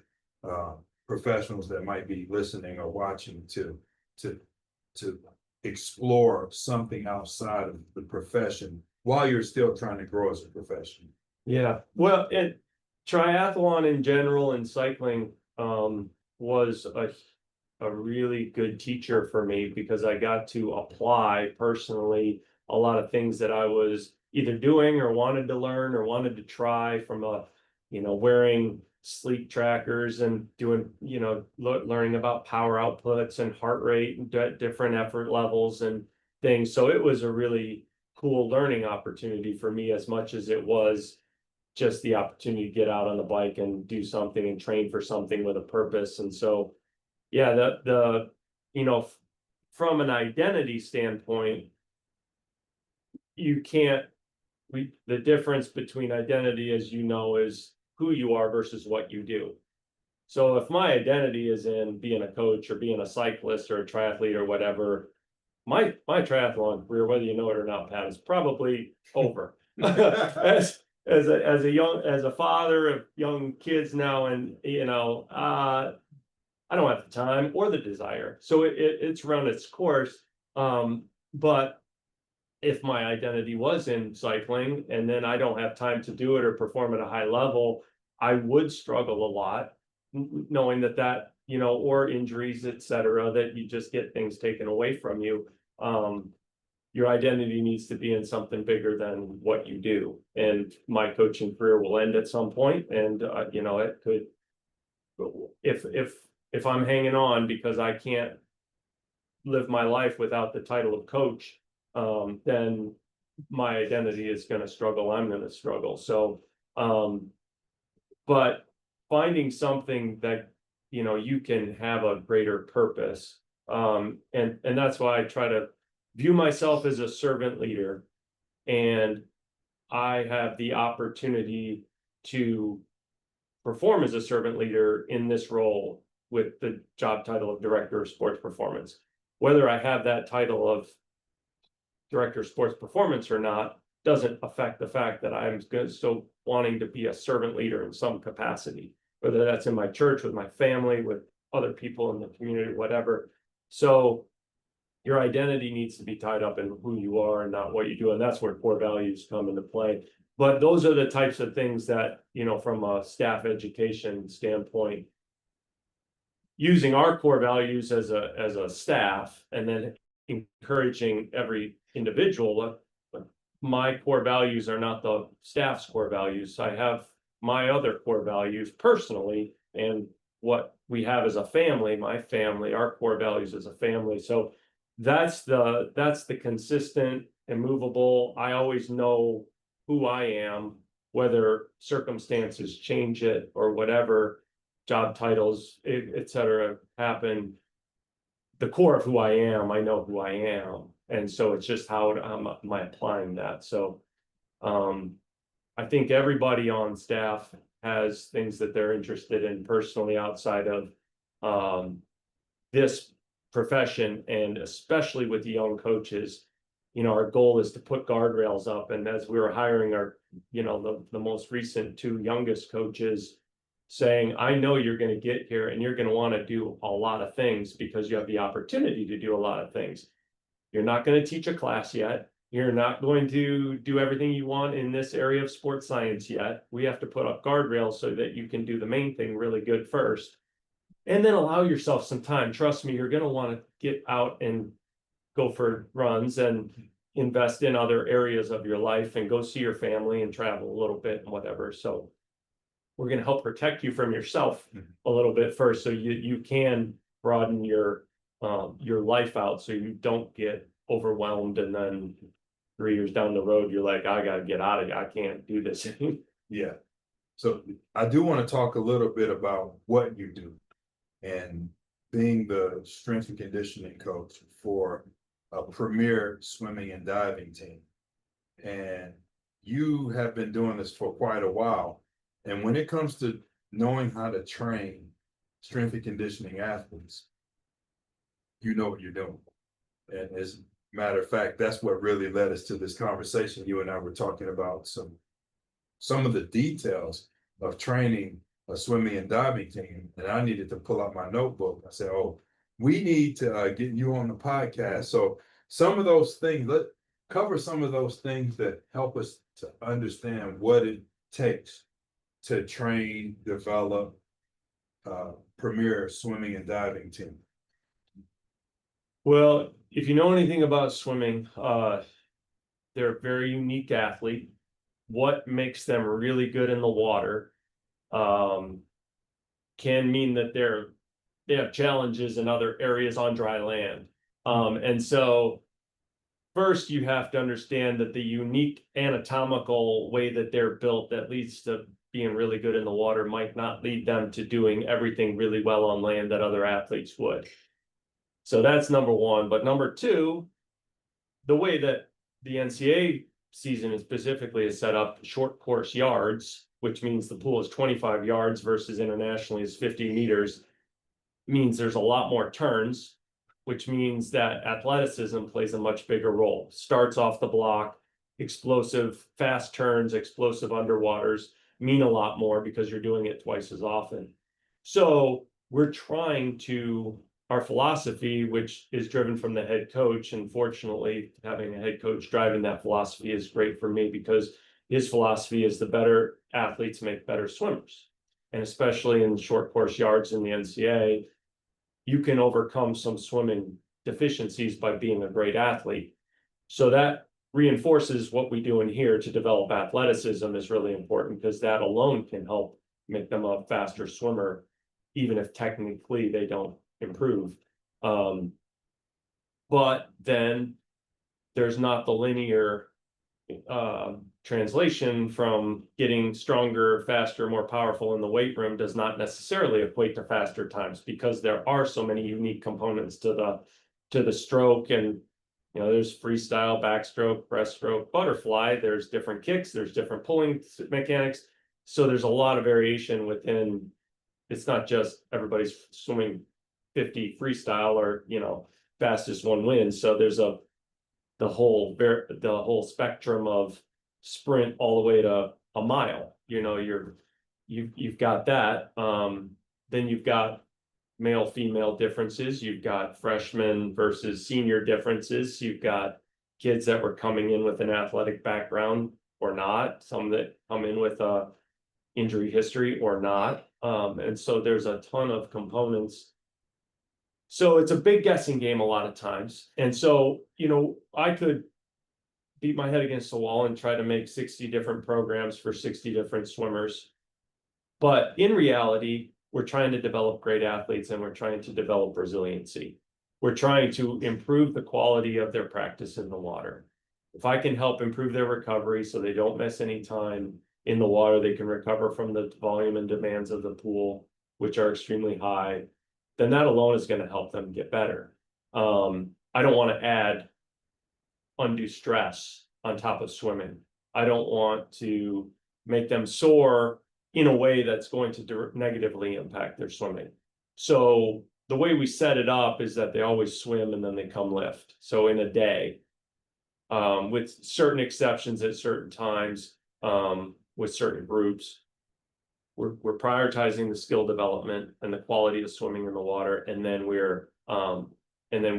professionals that might be listening or watching to explore something outside of the profession while you're still trying to grow as a profession?
Yeah, well, triathlon in general and cycling was a really good teacher for me, because I got to apply personally a lot of things that I was either doing or wanted to learn or wanted to try, from wearing sleep trackers and doing, learning about power outputs and heart rate and different effort levels and things. So it was a really cool learning opportunity for me, as much as it was just the opportunity to get out on the bike and do something and train for something with a purpose. And so, yeah, from an identity standpoint, the difference between identity, as is who you are versus what you do. So if my identity is in being a coach or being a cyclist or a triathlete or whatever, my triathlon career, whether you know it or not, Pat, is probably over. As a father of young kids now, and I don't have the time or the desire, so it's run its course. But if my identity was in cycling and then I don't have time to do it or perform at a high level, I would struggle a lot, knowing that or injuries, etc., that you just get things taken away from you. Your identity needs to be in something bigger than what you do. And my coaching career will end at some point, and it could, if I'm hanging on because I can't live my life without the title of coach, then my identity is going to struggle. I'm going to struggle. So, but finding something that, you can have a greater purpose. And that's why I try to view myself as a servant leader, and I have the opportunity to perform as a servant leader in this role with the job title of Director of Sports Performance. Whether I have that title of Director of Sports Performance or not doesn't affect the fact that I'm still wanting to be a servant leader in some capacity, whether that's in my church, with my family, with other people in the community, whatever. So your identity needs to be tied up in who you are and not what you do. And that's where core values come into play. But those are the types of things that, from a staff education standpoint, using our core values as a staff, and then encouraging every individual. My core values are not the staff's core values. I have my other core values personally, and what we have as a family, my family, our core values as a family. So that's the consistent, immovable. I always know who I am, whether circumstances change it or whatever, job titles, et cetera, happen. The core of who I am, I know who I am. And so it's just how am I applying that? So I think everybody on staff has things that they're interested in personally outside of this profession, and especially with the young coaches. Our goal is to put guardrails up. And as we were hiring our, the most recent two youngest coaches, saying, I know you're going to get here and you're going to want to do a lot of things because you have the opportunity to do a lot of things. You're not going to teach a class yet. You're not going to do everything you want in this area of sports science yet. We have to put up guardrails so that you can do the main thing really good first. And then allow yourself some time. Trust me, you're going to want to get out and go for runs and invest in other areas of your life and go see your family and travel a little bit and whatever. So we're going to help protect you from yourself a little bit first, so you can broaden your life out, so you don't get overwhelmed, and then 3 years down the road you're like, I gotta get out of here, I can't do this.
Yeah. So I do want to talk a little bit about what you do, and being the strength and conditioning coach for a premier swimming and diving team. And you have been doing this for quite a while. And when it comes to knowing how to train strength and conditioning athletes, you know what you're doing. And as a matter of fact, that's what really led us to this conversation. You and I were talking about some of the details of training a swimming and diving team. And I needed to pull out my notebook. I said, oh, we need to get you on the podcast. So some of those things, let's cover some of those things that help us to understand what it takes to train, develop premier swimming and diving team.
Well, if you know anything about swimming, they're a very unique athlete. What makes them really good in the water can mean that they have challenges in other areas on dry land. And so first you have to understand that the unique anatomical way that they're built that leads to being really good in the water might not lead them to doing everything really well on land that other athletes would. So that's number one. But number two, the way that the NCAA season specifically is set up, short course yards, which means the pool is 25 yards versus internationally is 50 meters, means there's a lot more turns, which means that athleticism plays a much bigger role. Starts off the block, explosive, fast turns, explosive underwaters mean a lot more because you're doing it twice as often. So we're trying to, our philosophy, which is driven from the head coach, and fortunately having a head coach driving that philosophy is great for me, because his philosophy is the better athletes make better swimmers. And especially in short course yards in the NCAA, you can overcome some swimming deficiencies by being a great athlete. So that reinforces what we do in here to develop athleticism is really important, because that alone can help make them a faster swimmer, even if technically they don't improve. But then there's not the linear translation from getting stronger, faster, more powerful in the weight room does not necessarily equate to faster times, because there are so many unique components to the stroke. And there's freestyle, backstroke, breaststroke, butterfly, there's different kicks, there's different pulling mechanics. So there's a lot of variation within. It's not just everybody's swimming 50 freestyle or fastest one wins. So there's the whole spectrum of sprint all the way to a mile. You've got that. Then you've got male female differences. You've got freshmen versus senior differences. You've got kids that were coming in with an athletic background or not, some that come in with a injury history or not. And so there's a ton of components. So it's a big guessing game a lot of times. And so, I could beat my head against the wall and try to make 60 different programs for 60 different swimmers. But in reality, we're trying to develop great athletes and we're trying to develop resiliency. We're trying to improve the quality of their practice in the water. If I can help improve their recovery so they don't miss any time in the water, they can recover from the volume and demands of the pool, which are extremely high, then that alone is going to help them get better. I don't want to add undue stress on top of swimming. I don't want to make them sore in a way that's going to negatively impact their swimming. So the way we set it up is that they always swim and then they come lift. So in a day, with certain exceptions at certain times, with certain groups, we're prioritizing the skill development and the quality of swimming in the water, and then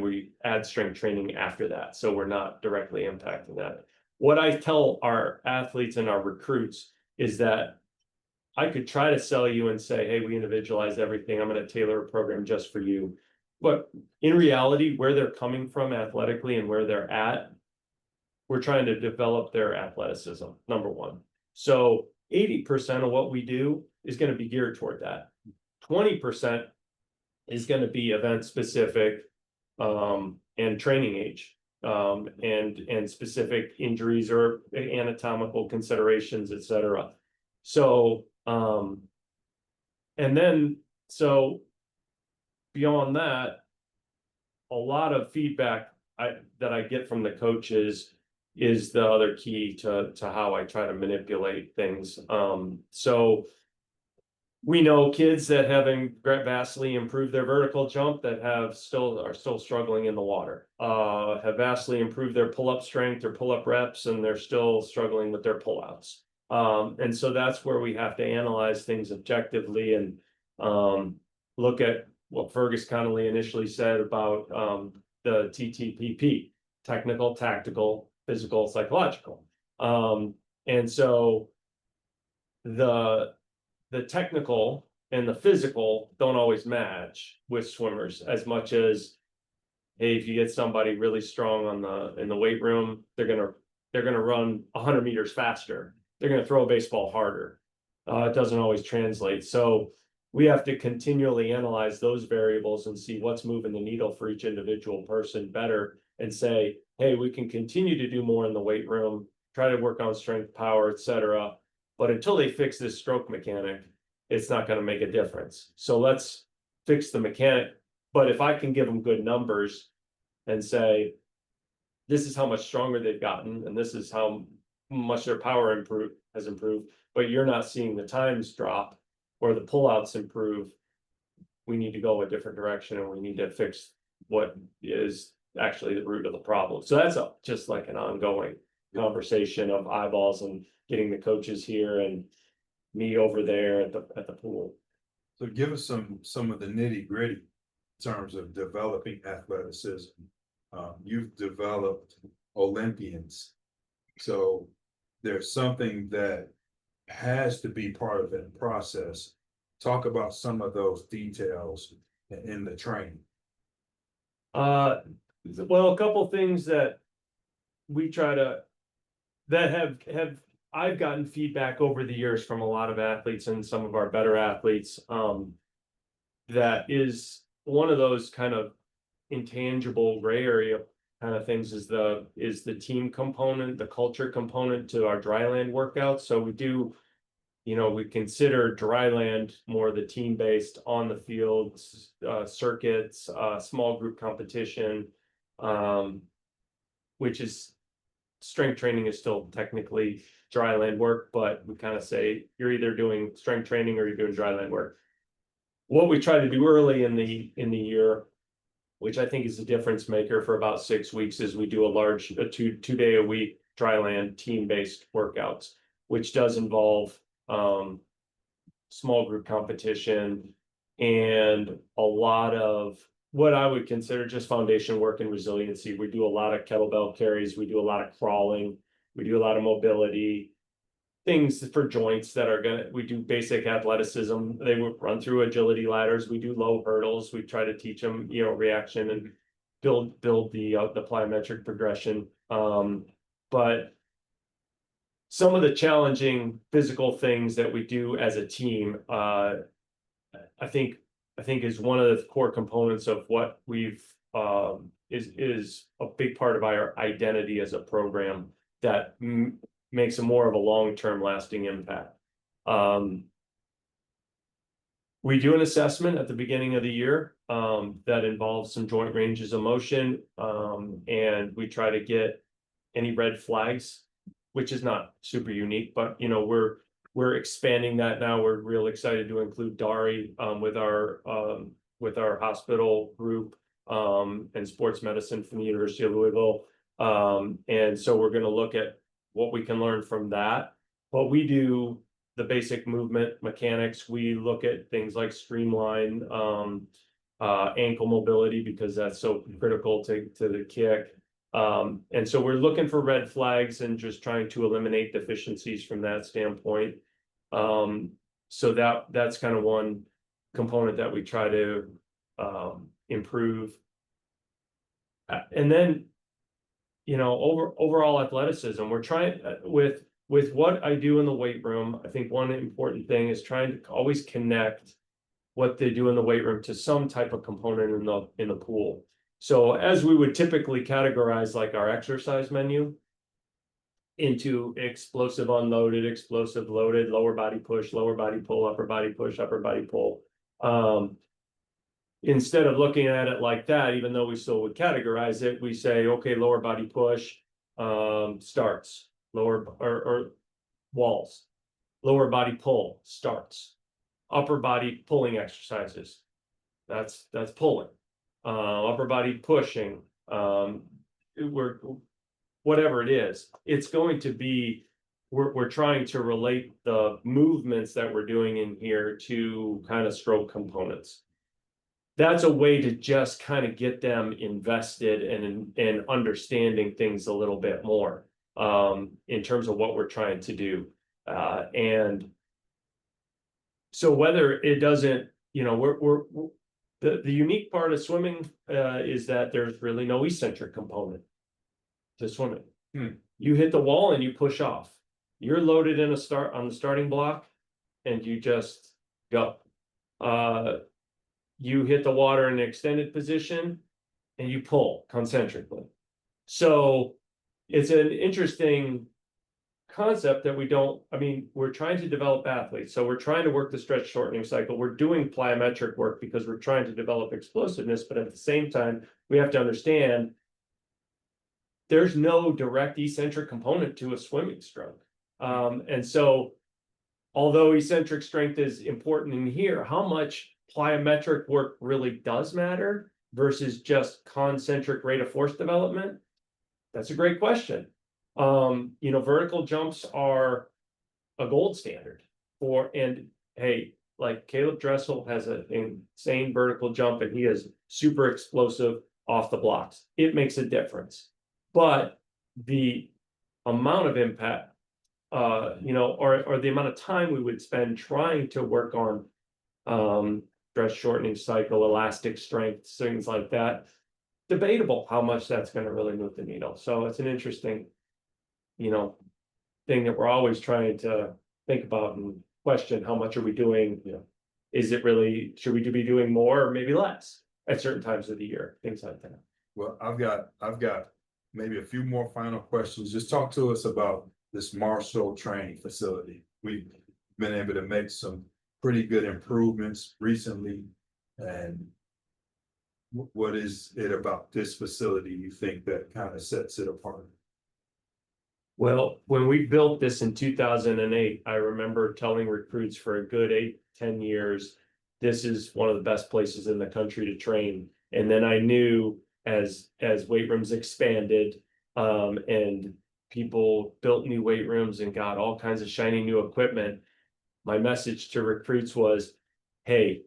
we add strength training after that. So we're not directly impacting that. What I tell our athletes and our recruits is that I could try to sell you and say, hey, we individualize everything. I'm going to tailor a program just for you. But in reality, where they're coming from athletically and where they're at, we're trying to develop their athleticism, number one. So 80% of what we do is going to be geared toward that. 20% is going to be event specific, and training age, and specific injuries or anatomical considerations, etc. So, and then, so beyond that, a lot of feedback that I get from the coaches is the other key to how I try to manipulate things. So we know kids that have vastly improved their vertical jump that are still struggling in the water, have vastly improved their pull-up strength or pull-up reps, and they're still struggling with their pull-outs. And so that's where we have to analyze things objectively and look at what Fergus Connolly initially said about the TTPP: technical, tactical, physical, psychological. And so the technical and the physical don't always match with swimmers as much as, hey, if you get somebody really strong in the weight room, they're gonna run 100 meters faster. They're gonna throw a baseball harder. It doesn't always translate. So we have to continually analyze those variables and see what's moving the needle for each individual person better, and say, hey, we can continue to do more in the weight room, try to work on strength, power, etc. But until they fix this stroke mechanic, it's not going to make a difference. So let's fix the mechanic. But if I can give them good numbers and say, this is how much stronger they've gotten, and this is how much their power has improved, but you're not seeing the times drop or the pullouts improve, we need to go a different direction, and we need to fix what is actually the root of the problem. So that's just like an ongoing conversation of eyeballs and getting the coaches here and me over there at the pool.
So give us some of the nitty gritty in terms of developing athleticism. You've developed Olympians, so there's something that has to be part of that process. Talk about some of those details in the training.
Well, a couple things that we try to have I've gotten feedback over the years from a lot of athletes and some of our better athletes, that is one of those kind of intangible gray area kind of things is the team component, the culture component to our dryland workouts. So we do, we consider dryland more the team-based on the field circuits, small group competition, which is strength training is still technically dryland work, but we kind of say you're either doing strength training or you're doing dryland work. What we try to do early in the year, which I think is a difference maker for about 6 weeks, is we do a two-day a week dryland team-based workouts, which does involve small group competition and a lot of what I would consider just foundation work and resiliency. We do a lot of kettlebell carries, we do a lot of crawling, we do a lot of mobility, things for joints that are we do basic athleticism. They would run through agility ladders. We do low hurdles. We try to teach them, reaction and build the plyometric progression. But some of the challenging physical things that we do as a team, I think is one of the core components of what we've is a big part of our identity as a program that makes a more of a long-term lasting impact. We do an assessment at the beginning of the year that involves some joint ranges of motion, and we try to get any red flags, which is not super unique, but we're expanding that now. We're real excited to include Dari with our hospital group and sports medicine from the University of Louisville. And so we're going to look at what we can learn from that. But we do the basic movement mechanics. We look at things like streamline, ankle mobility, because that's so critical to the kick. And so we're looking for red flags and just trying to eliminate deficiencies from that standpoint. So that's kind of one component that we try to improve. And then, overall athleticism, we're trying with what I do in the weight room. I think one important thing is trying to always connect what they do in the weight room to some type of component in the pool. So as we would typically categorize like our exercise menu into explosive unloaded, explosive loaded, lower body push, lower body pull, upper body push, upper body pull. Instead of looking at it like that, even though we still would categorize it, we say, okay, lower body push starts, lower or walls, lower body pull starts, upper body pulling exercises. That's pulling. Upper body pushing, whatever it is, it's going to be, we're trying to relate the movements that we're doing in here to kind of stroke components. That's a way to just kind of get them invested and understanding things a little bit more in terms of what we're trying to do. And so whether it doesn't, the unique part of swimming is that there's really no eccentric component to swimming. You hit the wall and you push off. You're loaded on the starting block and you just go. You hit the water in an extended position and you pull concentrically. So it's an interesting concept that we're trying to develop athletes. So we're trying to work the stretch shortening cycle. We're doing plyometric work because we're trying to develop explosiveness, but at the same time, we have to understand there's no direct eccentric component to a swimming stroke. And so although eccentric strength is important in here, how much plyometric work really does matter versus just concentric rate of force development? That's a great question. Vertical jumps are a gold standard and hey, like Caleb Dressel has an insane vertical jump and he is super explosive off the blocks. It makes a difference, but the amount of impact, or the amount of time we would spend trying to work on stretch shortening cycle, elastic strength, things like that, debatable how much that's going to really move the needle. So it's an interesting, thing that we're always trying to think about and question how much are we doing? Is it really, should we be doing more or maybe less at certain times of the year? Things like that.
Well, I've got maybe a few more final questions. Just talk to us about this Marshall training facility. We've been able to make some pretty good improvements recently. And what is it about this facility you think that kind of sets it apart?
Well, when we built this in 2008, I remember telling recruits for a good 8-10 years, this is one of the best places in the country to train. And then I knew as weight rooms expanded and people built new weight rooms and got all kinds of shiny new equipment, my message to recruits was, hey,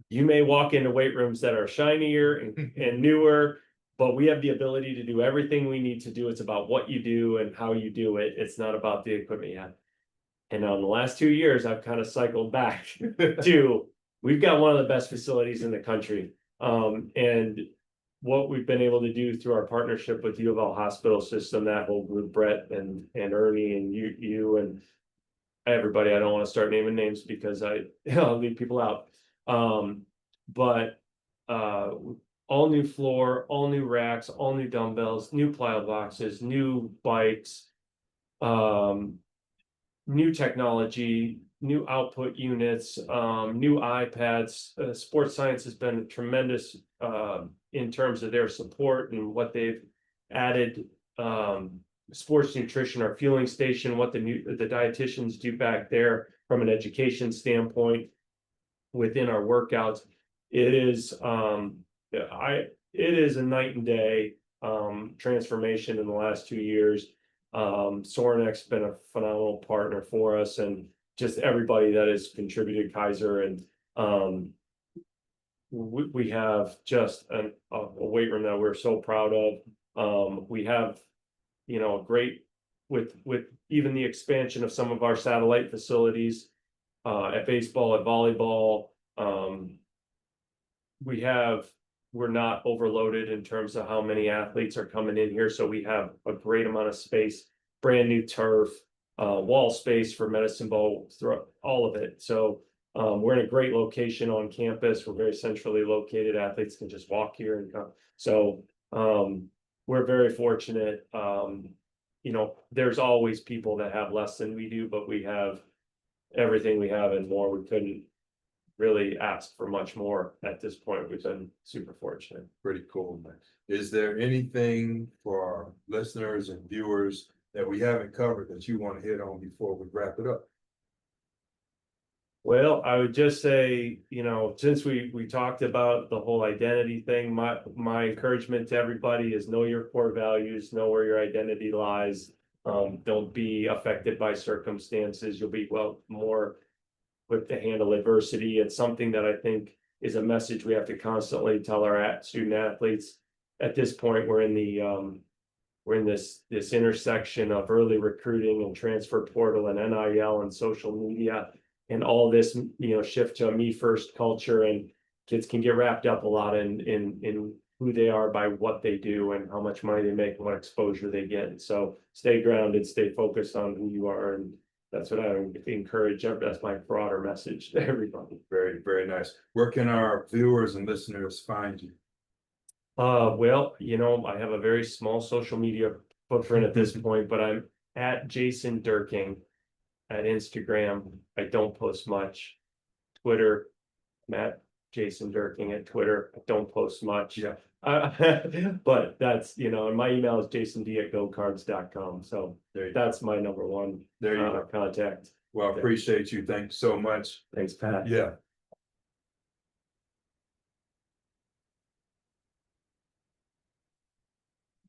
You may walk into weight rooms that are shinier and newer, but we have the ability to do everything we need to do. It's about what you do and how you do it. It's not about the equipment you have. And in the last 2 years, I've kind of cycled back to, we've got one of the best facilities in the country. And what we've been able to do through our partnership with U of L Hospital System, that whole group, Brett and Ernie and you and everybody, I don't want to start naming names because I'll leave people out. But all new floor, all new racks, all new dumbbells, new plyo boxes, new bikes, new technology, new output units, new iPads. Sports Science has been tremendous in terms of their support and what they've added. Sports nutrition, our fueling station, what the dietitians do back there from an education standpoint within our workouts. It is it is a night and day transformation in the last 2 years. Sorenex's been a phenomenal partner for us, and just everybody that has contributed, Kaiser, and we have just a weight room that we're so proud of. We have, you know, great with even the expansion of some of our satellite facilities at baseball, at volleyball. We're not overloaded in terms of how many athletes are coming in here, so we have a great amount of space, brand new turf, wall space for medicine ball, throughout all of it. So we're in a great location on campus. We're very centrally located. Athletes can just walk here and come. So we're very fortunate. You know, there's always people that have less than we do, but we have everything we have and more. We couldn't really ask for much more at this point. We've been super fortunate.
Pretty cool, man. Is there anything for our listeners and viewers that we haven't covered that you want to hit on before we wrap it up?
Well, I would just say, you know, since we talked about the whole identity thing, my encouragement to everybody is know your core values, know where your identity lies. Don't be affected by circumstances. You'll be more equipped to handle adversity. It's something that I think is a message we have to constantly tell our student athletes. At this point, we're in this intersection of early recruiting and transfer portal and NIL and social media. And all this, you know, shift to a me first culture, and kids can get wrapped up a lot in who they are by what they do and how much money they make and what exposure they get. And so stay grounded, stay focused on who you are. And that's what I would encourage. That's my broader message to everybody.
Very, very nice. Where can our viewers and listeners find you?
Well, you know, I have a very small social media footprint at this point, but I'm at Jason Dierking at Instagram. I don't post much. Twitter, I'm at Jason Dierking at Twitter. I don't post much.
Yeah.
But that's, you know, and my email is jason@gocards.com. So that's my number one
there you go.
contact.
Well, I appreciate you. Thanks so much.
Thanks, Pat.
Yeah.